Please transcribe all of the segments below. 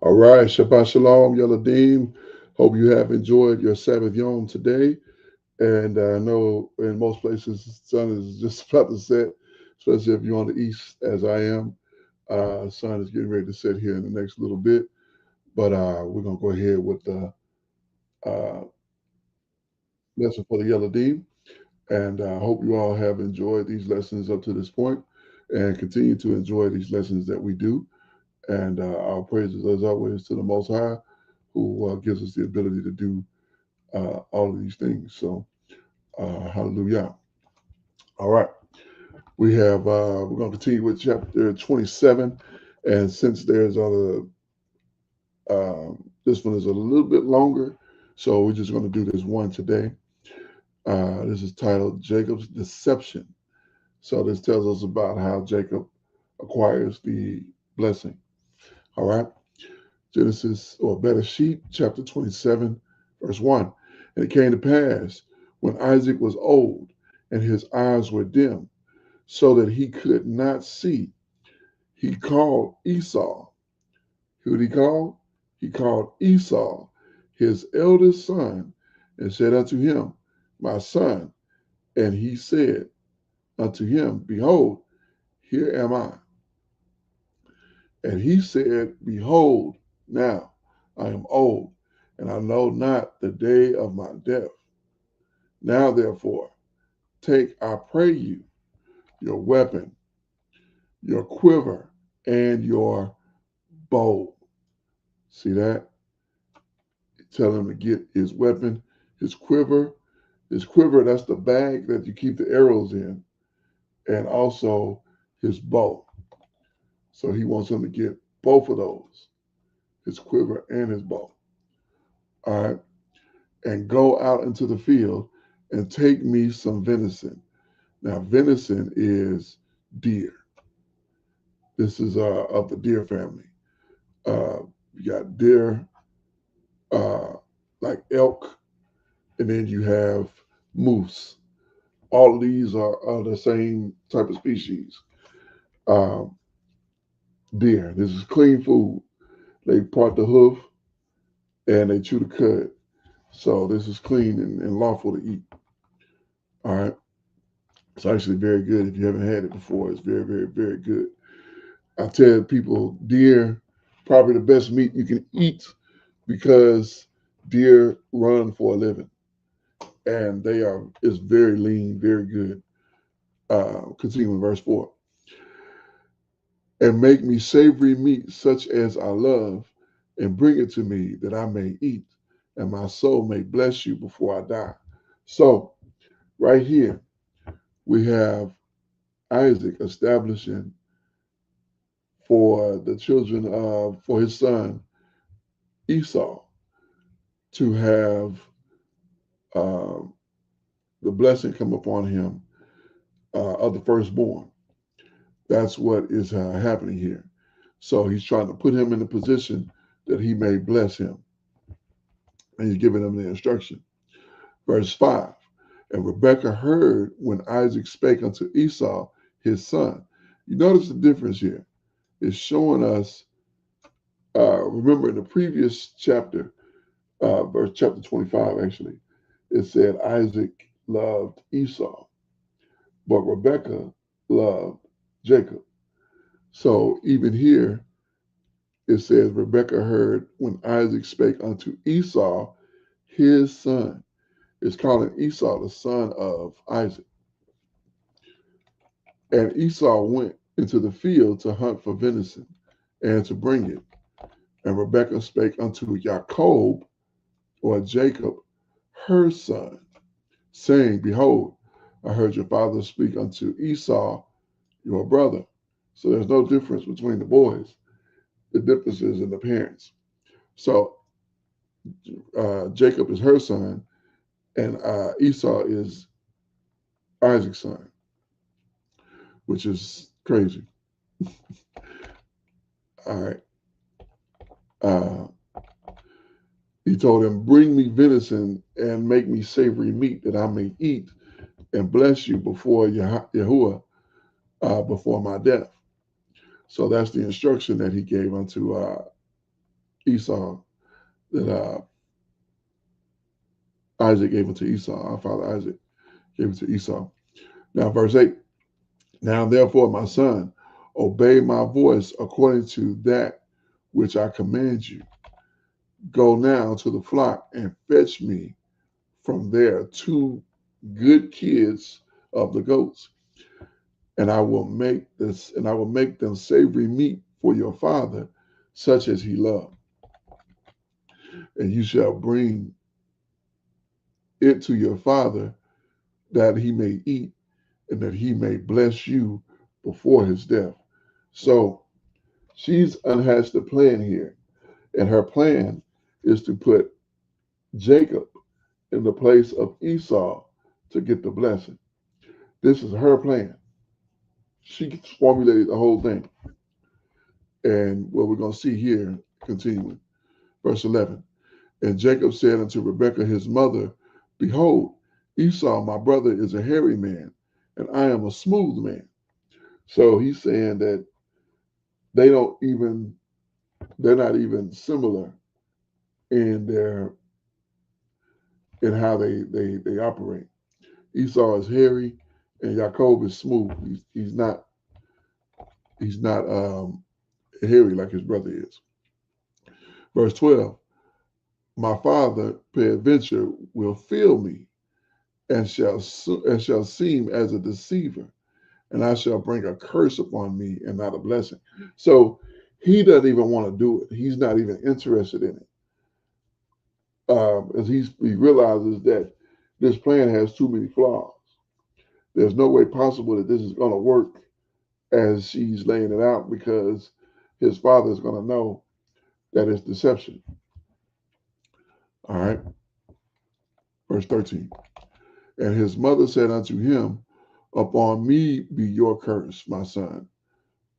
All right, Shabbat Shalom, Yeladim. Hope you have enjoyed your Sabbath Yom today. And I know in most places the sun is just about to set, especially if you're on the east, as I am. Sun is getting ready to set here in the next little bit. But we're going to go ahead with the uh, lesson for the Yeladim. And I hope you all have enjoyed these lessons up to this point and continue to enjoy these lessons that we do. And our praises, as always, to the Most High, who gives us the ability to do all of these things. So, hallelujah. All right. We're going to continue with chapter 27. And since this one is a little bit longer, so we're just going to do this one today. This is titled Jacob's Deception. So this tells us about how Jacob acquires the blessing. All right. Genesis, or better sheep, chapter 27, verse 1. And it came to pass when Isaac was old and his eyes were dim, so that he could not see, he called Esau. Who did he call? He called Esau, his eldest son, and said unto him, My son. And he said unto him, Behold, here am I. And he said, Behold, now I am old, and I know not the day of my death. Now, therefore, take, I pray you, your weapon, your quiver, and your bow. See that? Tell him to get his weapon, his quiver. His quiver, that's the bag that you keep the arrows in, and also his bow. So he wants him to get both of those, his quiver and his bow. All right. And go out into the field and take me some venison. Now, venison is deer. This is of the deer family. You got deer, uh, like elk, and then you have moose. All of these are the same type of species. Um, Deer. This is clean food. They part the hoof and they chew the cud. So this is clean and lawful to eat. All right. It's actually very good. If you haven't had it before, it's very, very, very good. I tell people deer probably the best meat you can eat because deer run for a living and it's very lean, very good. Continuing verse 4. And make me savory meat such as I love, and bring it to me that I may eat, and my soul may bless you before I die. So, right here, we have Isaac establishing for his son Esau to have um, the blessing come upon him of the firstborn. That's what is happening here. So he's trying to put him in a position that he may bless him. And he's giving him the instruction. Verse 5. And Rebekah heard when Isaac spake unto Esau, his son. You notice the difference here. It's showing us, remember in the previous chapter, verse chapter 25 actually, it said Isaac loved Esau, but Rebekah loved Jacob. So even here, it says Rebekah heard when Isaac spake unto Esau, his son. It's calling Esau the son of Isaac. And Esau went into the field to hunt for venison and to bring it. And Rebekah spake unto Jacob, or Jacob, her son, saying, Behold, I heard your father speak unto Esau, your brother. So there's no difference between the boys. The difference is in the parents. So Jacob is her son, and Esau is Isaac's son, which is crazy. All right. Uh, he told him, Bring me venison and make me savory meat that I may eat and bless you before YAHUAH, before my death. So that's the instruction that he gave unto Esau, that Isaac gave it to Esau. Our father Isaac gave it to Esau. Now, verse 8. Now, therefore, my son, obey my voice according to that which I command you. Go now to the flock and fetch me from there 2 good kids of the goats, and I will make them savory meat for your father, such as he loved. And you shall bring it to your father, that he may eat, and that he may bless you before his death. So she's unhatched a plan here, and her plan is to put Jacob in the place of Esau to get the blessing. This is her plan. She formulated the whole thing. And what we're going to see here, continuing, verse 11. And Jacob said unto Rebekah his mother, Behold, Esau my brother is a hairy man, and I am a smooth man. So he's saying that they're not even similar in how they operate. Esau is hairy, and Jacob is smooth. He's not hairy like his brother is. Verse 12. My father peradventure will feel me, and shall seem as a deceiver, and I shall bring a curse upon me and not a blessing. So he doesn't even want to do it. He's not even interested in it. As he realizes that this plan has too many flaws. There's no way possible that this is going to work as she's laying it out, because his father is going to know that it's deception. All right. Verse 13. And his mother said unto him, Upon me be your curse, my son.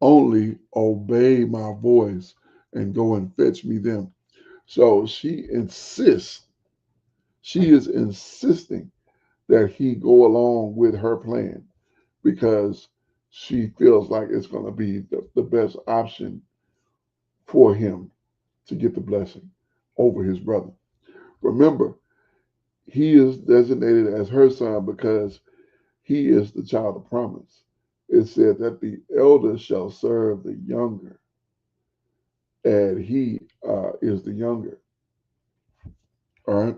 Only obey my voice and go and fetch me them. So she is insisting that he go along with her plan, because she feels like it's going to be the best option for him to get the blessing over his brother. Remember, he is designated as her son because he is the child of promise. It said that the elder shall serve the younger, and he is the younger. All right.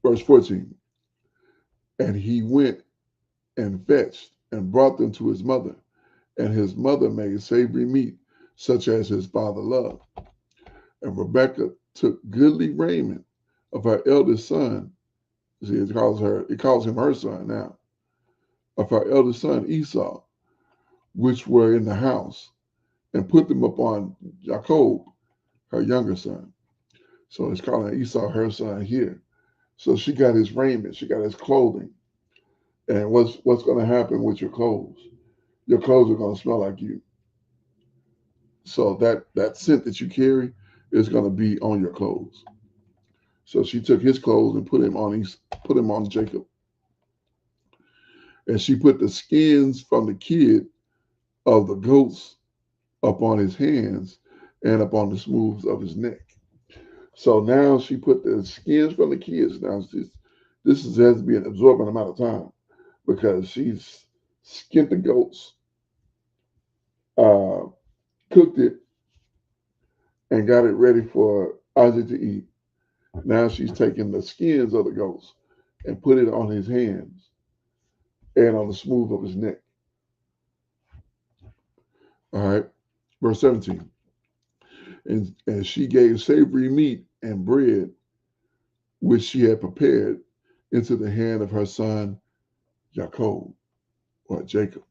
Verse 14. And he went and fetched and brought them to his mother, and his mother made savory meat, such as his father loved. And Rebekah took goodly raiment of her eldest son. See, it calls him her son now, of her eldest son Esau, which were in the house, and put them upon Jacob, her younger son. So it's calling Esau her son here. So she got his raiment, she got his clothing. And what's going to happen with your clothes? Your clothes are going to smell like you. So that scent that you carry is going to be on your clothes. So she took his clothes and put him on Jacob. And she put the skins from the kid of the goats upon his hands and upon the smooths of his neck. So now she put the skins from the kids. Now this has to be an absorbent amount of time, because she's skinned the goats, cooked it, and got it ready for Isaac to eat. Now she's taking the skins of the goats and put it on his hands and on the smooth of his neck. All right. Verse 17. And she gave savory meat and bread, which she had prepared, into the hand of her son Jacob, or Jacob.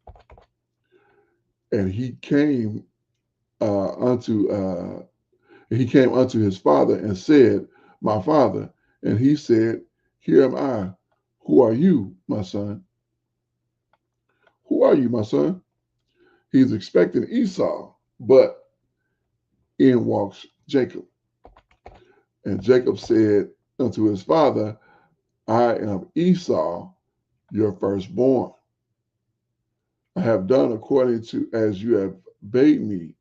And he came unto his father and said, My father. And he said, Here am I. Who are you, my son? Who are you, my son? He's expecting Esau, but in walks Jacob. And Jacob said unto his father, I am Esau, your firstborn. I have done according to as you have bade me.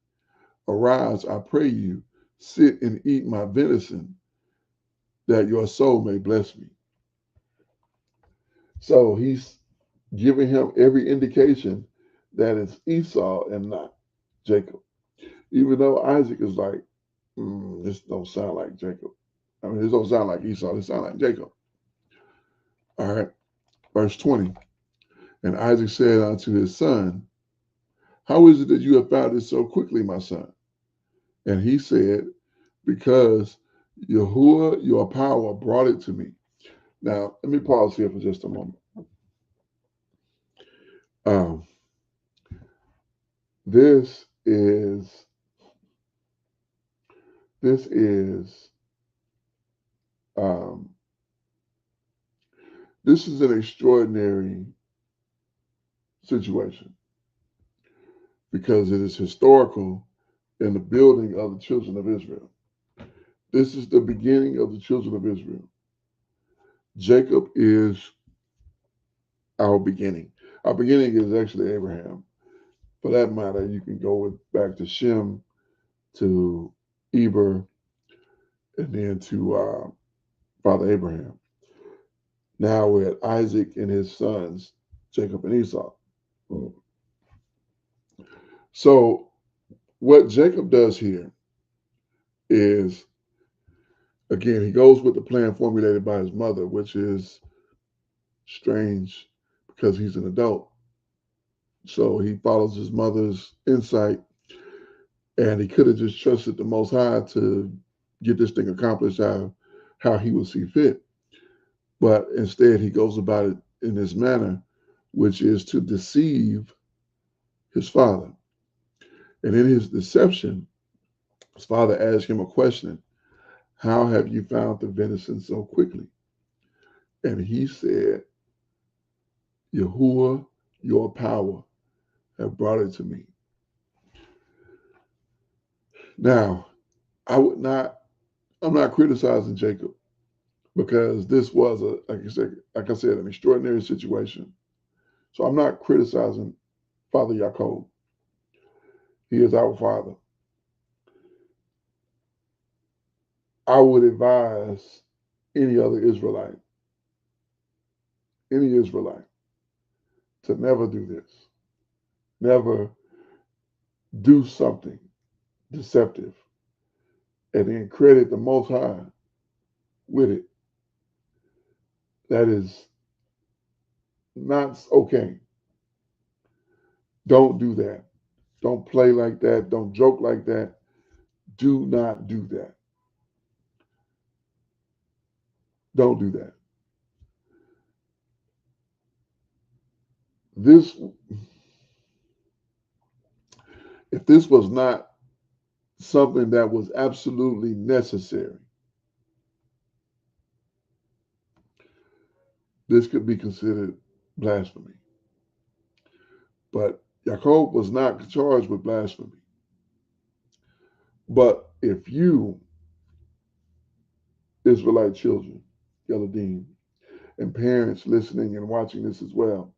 Arise, I pray you, sit and eat my venison, that your soul may bless me. So he's giving him every indication that it's Esau and not Jacob. Even though Isaac is like, this don't sound like Jacob. I mean, this don't sound like Esau. This sound like Jacob. All right. Verse 20. And Isaac said unto his son, how is it that you have found it so quickly, my son? And he said, because YAHUAH, your power, brought it to me. Now, let me pause here for just a moment. This is um, this is an extraordinary situation because it is historical in the building of the children of Israel. This is the beginning of the children of Israel. Jacob is our beginning. Our beginning is actually Abraham. For that matter, you can go back to Shem, to Eber, and then to Father Abraham. Now we're at Isaac and his sons, Jacob and Esau. So what Jacob does here is, again, he goes with the plan formulated by his mother, which is strange because he's an adult. So he follows his mother's insight, and he could have just trusted the Most High to get this thing accomplished how he would see fit. But instead, he goes about it in this manner, which is to deceive his father. And in his deception, his father asked him a question: how have you found the venison so quickly? And he said, YAHUAH, your power, have brought it to me. Now, I'm not criticizing Jacob because this was like I said, an extraordinary situation. So I'm not criticizing Father Jacob. He is our father. I would advise any Israelite, to never do this. Never do something deceptive and then credit the Most High with it. That is not okay. Don't do that. Don't play like that. Don't joke like that. Do not do that. Don't do that. If this was not something that was absolutely necessary, this could be considered blasphemy. But Jacob was not charged with blasphemy. But if you, Israelite children, Yeladim, and parents listening and watching this as well,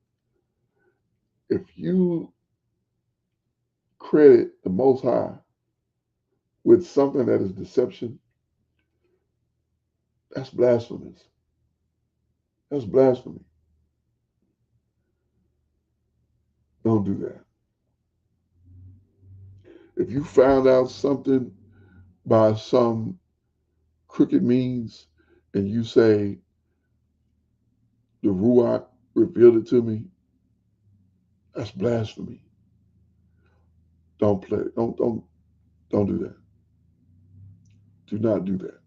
if you credit the Most High with something that is deception, that's blasphemous. That's blasphemy. Don't do that. If you found out something by some crooked means and you say, the Ruach revealed it to me, that's blasphemy. Don't play. Don't do that. Do not do that.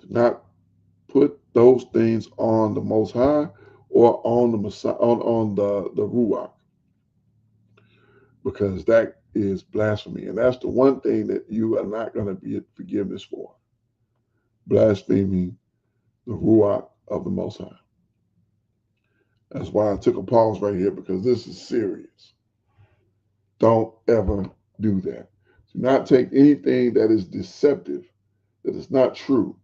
Do not put those things on the Most High or on the Messiah, on the Ruach, because that is blasphemy, and that's the one thing that you are not going to be forgiveness for: blaspheming the Ruach of the Most High. That's why I took a pause right here, because this is serious. Don't ever do that. Do not take anything that is deceptive, that is not true,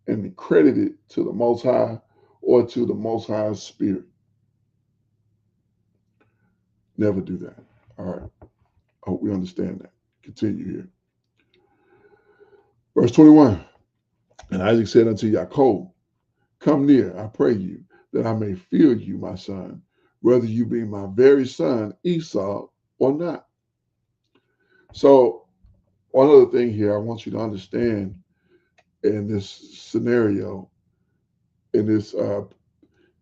and credit it to the Most High or to the Most High's Spirit. Never do that. All right. I hope we understand that. Continue here. Verse 21. And Isaac said unto Jacob, come near, I pray you, that I may feel you, my son, whether you be my very son Esau or not. So one other thing here I want you to understand in this scenario, in this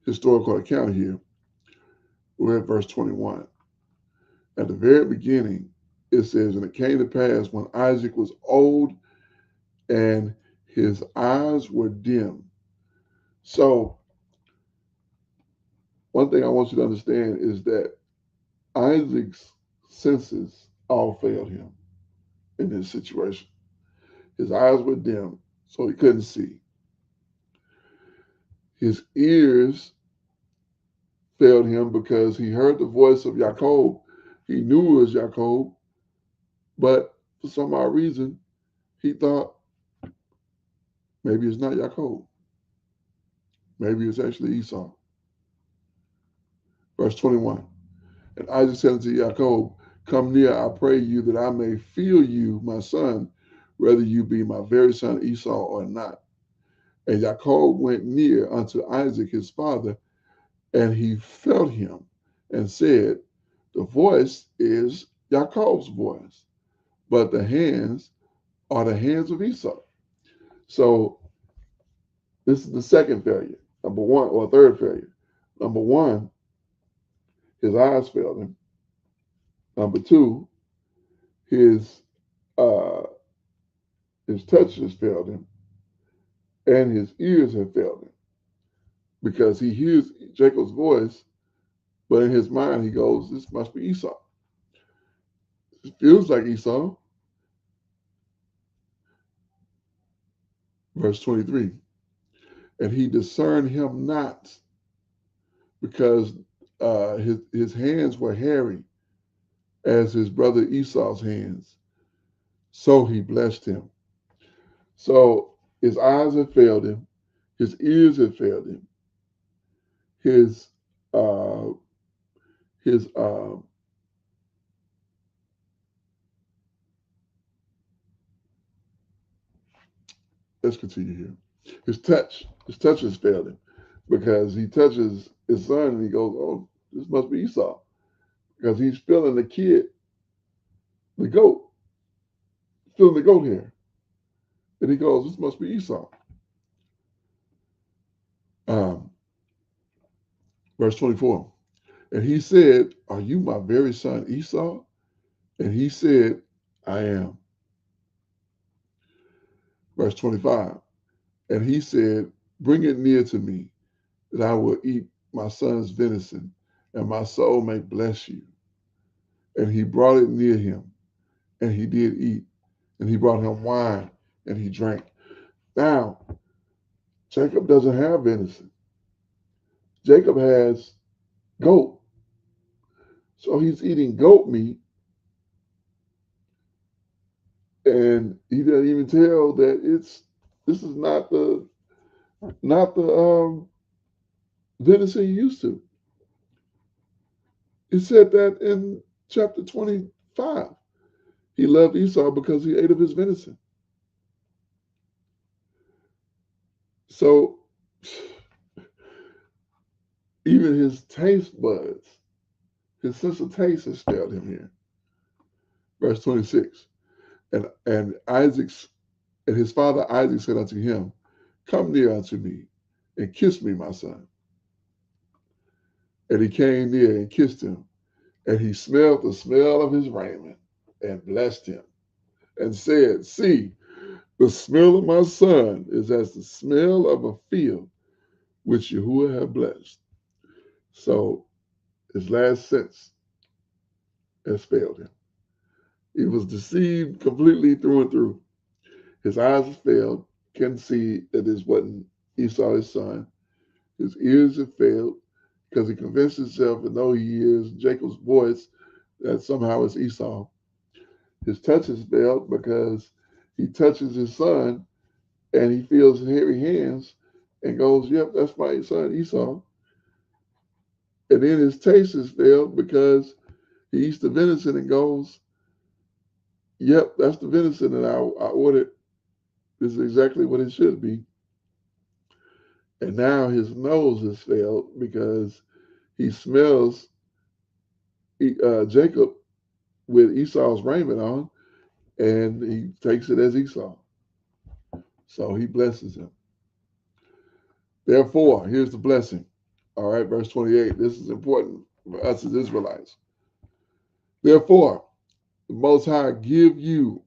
historical account here, we're at verse 21. At the very beginning, it says, and it came to pass when Isaac was old and his eyes were dim. So one thing I want you to understand is that Isaac's senses all failed him in this situation. His eyes were dim, so he couldn't see. His ears failed him because he heard the voice of Jacob. He knew it was Jacob, but for some odd reason, he thought maybe it's not Jacob. Maybe it's actually Esau. Verse 21. And Isaac said unto Jacob, come near, I pray you, that I may feel you, my son, whether you be my very son Esau or not. And Jacob went near unto Isaac his father, and he felt him, and said, the voice is Jacob's voice, but the hands are the hands of Esau. So this is the second failure. Number one, or third failure. Number one, his eyes failed him. Number two, his touches failed him, and his ears have failed him because he hears Jacob's voice, but in his mind he goes, this must be Esau. It feels like Esau. Verse 23. And he discerned him not because his hands were hairy as his brother Esau's hands. So he blessed him. So his eyes had failed him. His ears had failed him. His let's continue here. His touch has failed him because he touches his son and he goes, oh, this must be Esau. Because he's feeling the kid, the goat, feeling the goat hair. And he goes, this must be Esau. Verse 24. And he said, are you my very son Esau? And he said, I am. Verse 25. And he said, bring it near to me, that I will eat my son's venison, and my soul may bless you. And he brought it near him, and he did eat. And he brought him wine, and he drank. Now, Jacob doesn't have venison. Jacob has goat. So he's eating goat meat, and he doesn't even tell that this is not the venison he used to. He said that in chapter 25. He loved Esau because he ate of his venison. So even his taste buds, his sense of taste has failed him here. Verse 26. And his father Isaac said unto him, come near unto me and kiss me, my son. And he came near and kissed him, and he smelled the smell of his raiment and blessed him and said, see, the smell of my son is as the smell of a field which YAHUAH have blessed. So his last sense has failed him. He was deceived completely through and through. His eyes failed, couldn't see that this wasn't Esau, his son. His ears have failed because he convinced himself that though he hears Jacob's voice, that somehow it's Esau. His touch has failed because he touches his son and he feels hairy hands and goes, yep, that's my son Esau. And then his taste has failed because he eats the venison and goes, Yep, that's the venison that I ordered. This is exactly what it should be. And now his nose has failed because he smells Jacob with Esau's raiment on, and he takes it as Esau. So he blesses him. Therefore, here's the blessing. All right, verse 28. This is important for us as Israelites. Therefore, the Most High give you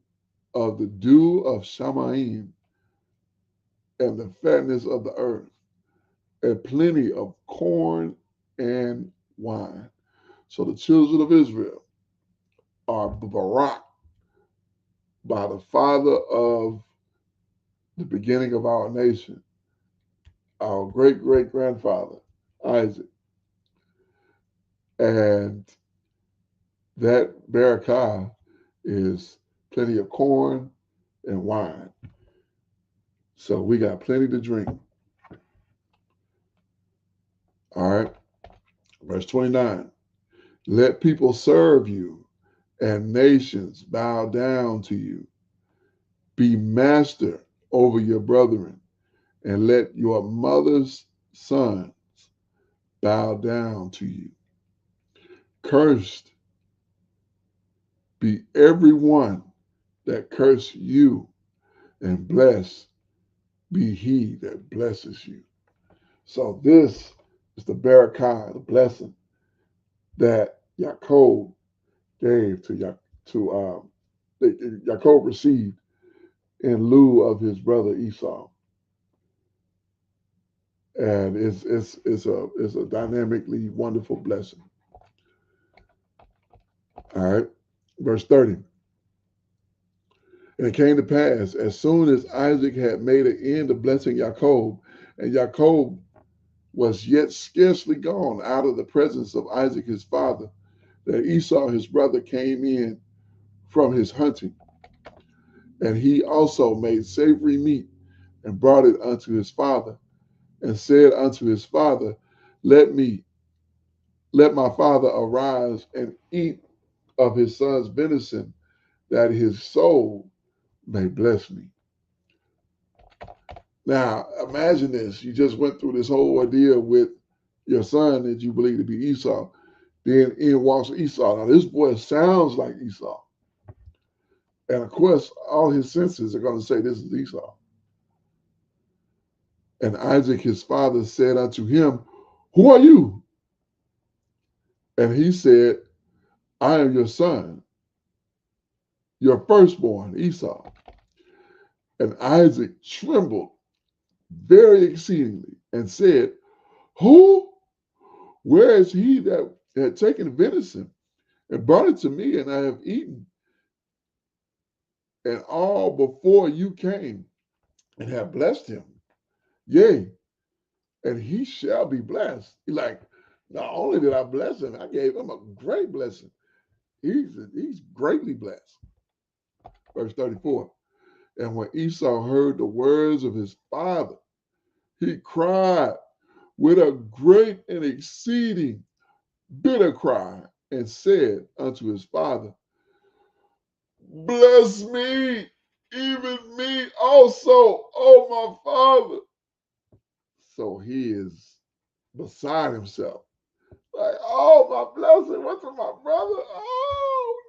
of the dew of Shamaim and the fatness of the earth, and plenty of corn and wine. So the children of Israel are barak by the father of the beginning of our nation, our great great grandfather, Isaac. And that Berakah is plenty of corn and wine. So we got plenty to drink. All right. Verse 29. Let people serve you and nations bow down to you. Be master over your brethren, and let your mother's sons bow down to you. Cursed be everyone that curse you, and blessed be he that blesses you. So this is the Berakah, the blessing that Jacob gave that Jacob received in lieu of his brother Esau. And it's a dynamically wonderful blessing. All right. Verse 30. And it came to pass, as soon as Isaac had made an end of blessing Jacob, and Jacob was yet scarcely gone out of the presence of Isaac his father, that Esau his brother came in from his hunting. And he also made savory meat and brought it unto his father, and said unto his father, Let my father arise and eat of his son's venison, that his soul may bless me. Now, imagine this. You just went through this whole ordeal with your son that you believe to be Esau. Then in walks Esau. Now, this boy sounds like Esau. And of course, all his senses are going to say this is Esau. And Isaac, his father, said unto him, Who are you? And he said, I am your son, your firstborn, Esau. And Isaac trembled very exceedingly and said, Who? Where is he that had taken venison and brought it to me, and I have eaten? And all before you came and have blessed him. Yea, and he shall be blessed. Like, not only did I bless him, I gave him a great blessing. He's greatly blessed. Verse 34. And when Esau heard the words of his father, he cried with a great and exceeding bitter cry, and said unto his father, Bless me, even me also, oh my father. So he is beside himself. Like, oh, my blessing went to my brother. Oh,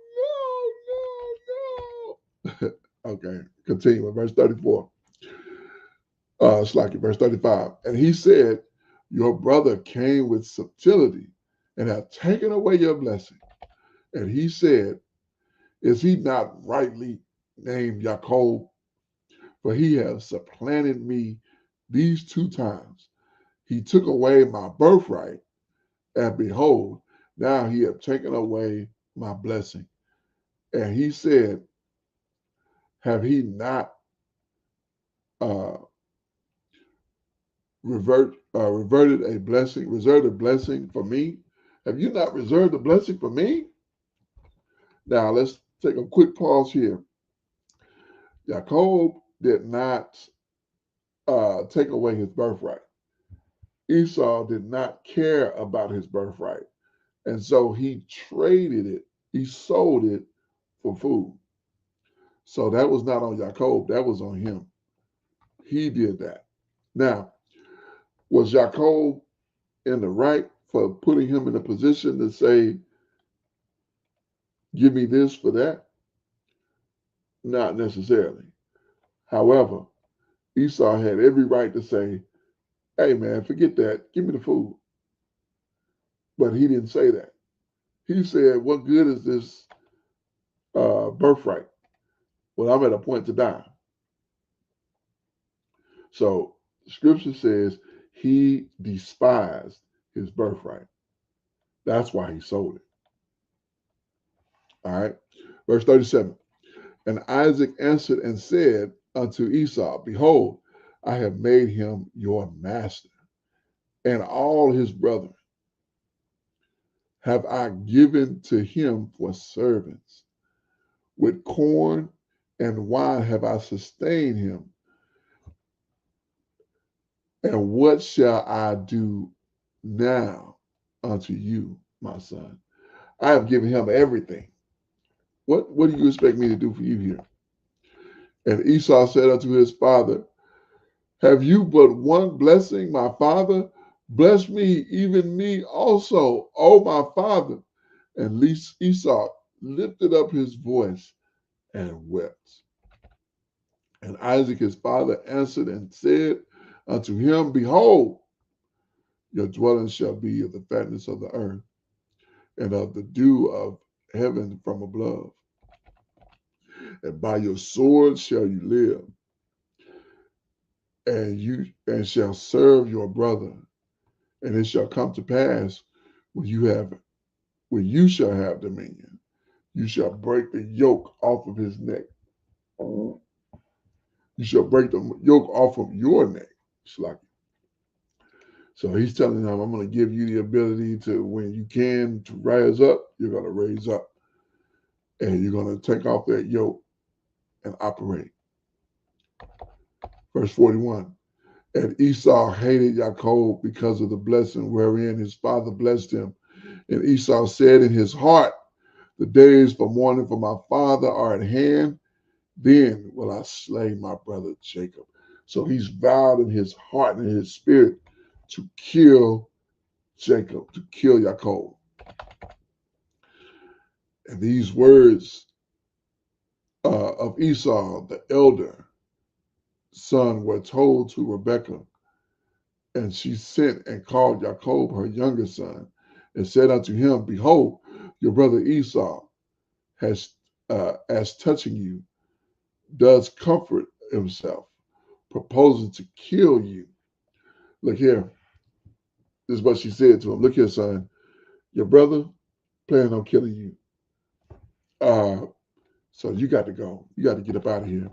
no, no, no. Okay, continue with verse 34. It's like verse 35. And he said, Your brother came with subtlety and hath taken away your blessing. And he said, Is he not rightly named Jacob? For he hath supplanted me these 2 times. He took away my birthright, and behold, now he hath taken away my blessing. And he said, Have he not uh, reserved a blessing for me? Have you not reserved a blessing for me? Now let's take a quick pause here. Jacob did not take away his birthright. Esau did not care about his birthright. And so he traded it, he sold it for food. So that was not on Jacob, that was on him. He did that. Now, was Jacob in the right for putting him in a position to say, give me this for that? Not necessarily. However, Esau had every right to say, hey man, forget that, give me the food. But he didn't say that. He said, what good is this birthright? Well, I'm at a point to die. So scripture says he despised his birthright. That's why he sold it. All right. Verse 37. And Isaac answered and said unto Esau, behold, I have made him your master, and all his brethren have I given to him for servants. With corn and wine have I sustained him. And what shall I do now unto you, my son? I have given him everything. What do you expect me to do for you here? And Esau said unto his father, have you but one blessing, my father? Bless me, even me also, O my father. And Esau lifted up his voice and wept. And Isaac his father answered and said unto him, behold, your dwelling shall be of the fatness of the earth, and of the dew of heaven from above. And by your sword shall you live, and shall serve your brother. And it shall come to pass when you shall have dominion, you shall break the yoke off of his neck. You shall break the yoke off of your neck. So he's telling them, I'm going to give you the ability to, when you can, to rise up, you're going to raise up. And you're going to take off that yoke and operate. Verse 41. And Esau hated Jacob because of the blessing wherein his father blessed him. And Esau said in his heart, the days for mourning for my father are at hand. Then will I slay my brother Jacob. So he's vowed in his heart and in his spirit to kill Jacob, to kill Jacob. And these words of Esau, the elder son, were told to Rebekah. And she sent and called Jacob, her younger son, and said unto him, behold, your brother Esau has, as touching you, does comfort himself, proposing to kill you. Look here. This is what she said to him. Look here, son. Your brother planning on killing you. So you got to go. You got to get up out of here.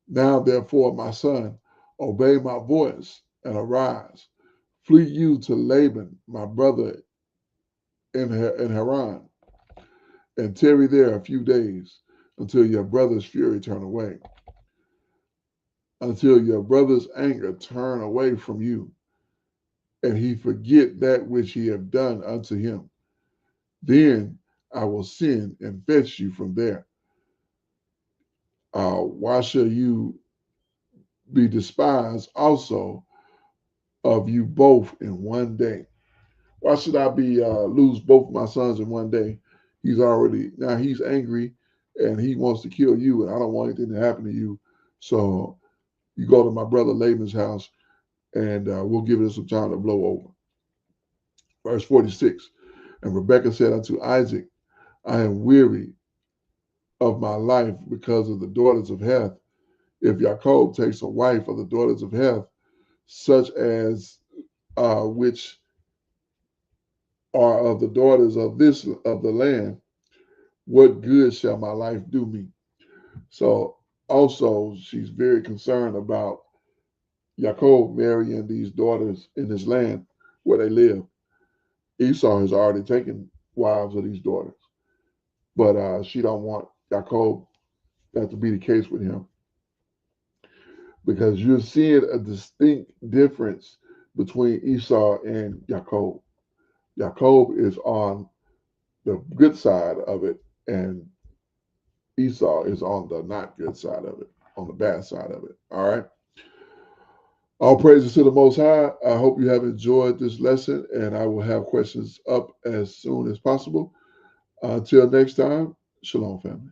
Now, therefore, my son, obey my voice and arise. Flee you to Laban, my brother in Haran, and tarry there a few days until your brother's fury turn away, until your brother's anger turn away from you, and he forget that which he have done unto him. Then I will send and fetch you from there. Why shall you be despised also of you both in one day? Why should I be lose both my sons in one day? He's angry and he wants to kill you, and I don't want anything to happen to you. So you go to my brother Laban's house, and we'll give it some time to blow over. Verse 46. And Rebekah said unto Isaac, I am weary of my life because of the daughters of Heth. If Jacob takes a wife of the daughters of Heth, such as which are of the daughters of the land, what good shall my life do me? So also she's very concerned about Jacob marrying these daughters in this land where they live. Esau has already taken wives of these daughters, but she don't want Jacob that to be the case with him, because you're seeing a distinct difference between Esau and Jacob. Jacob is on the good side of it, and Esau is on the not good side of it, on the bad side of it. All right. All praises to the Most High. I hope you have enjoyed this lesson, and I will have questions up as soon as possible. Until next time, shalom, family.